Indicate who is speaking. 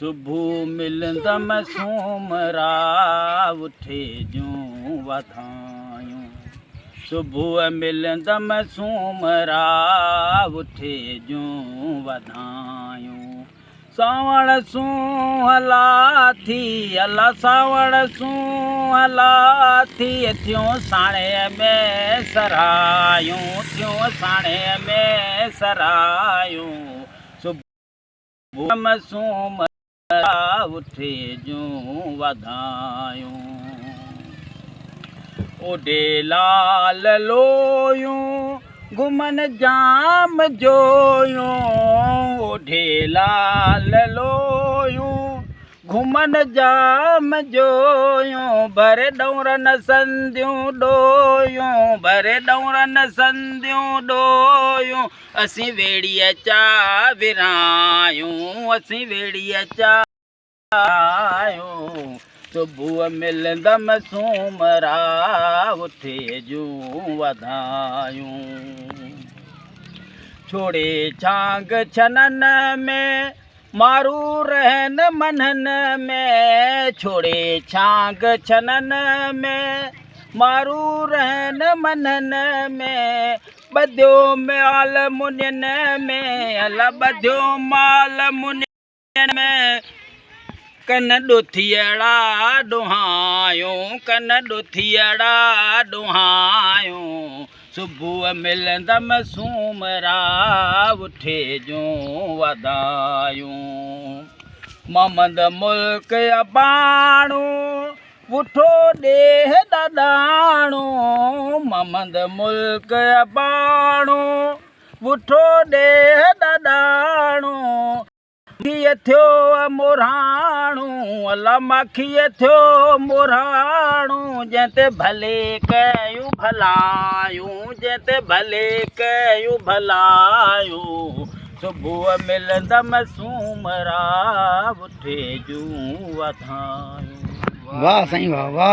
Speaker 1: सुबह मिलंदम सूमरा उठे जूं वधायूं। सुबह मिलंदम सूमरा उठे जूं वधायूं। सावण सूहला थी अला सावण सूहला थी थियूं साणे में सरायूं थियूं साणे में सरायूं। सुबह सूमरा उठे जूं वधायूं। ओॾे लाल लोयूं घुमन जाम जोयूं। ओॾे लाल लोयूं घुमन जाम जोयूं। भरे ॾौरन संदियूं ॾोयूं भरे ॾौरन संदियूं ॾोयूं। असीं वेड़ीअ चा विरायूं असीं वेड़ीअ चा आयूं। सुबह मिलंदम सूमरा उठे जूं वधायूं। छोड़े छांग छनन में मारू रहन मनन में। छोड़े छांग छनन में मारू रहन मनन में। ॿधियो माल मुनियन में अला ॿधियो माल मुनियन में। कन ॾुथियड़ा ॾुहायूं कन ॾुथियड़ा ॾुहायूं। सुबह मिलंदम सूमरा उठे जूं वधायूं। मोहम्मद मुल्क अबाणू उठो ॾेह ॾाॾाणू। मोहम्मद मुल्क अबाणू उठो ॾेह ॾाॾाणू। माखीअ थियो मोराणू अला माखीअ थियो मोराणू। जंहिं ते भले कयूं भलायूं जंहिं ते भले कयूं भलायूं। सुबह मिलंदम सूमरा उठे जूं वधायूं।
Speaker 2: वाह साईं वाह वाह।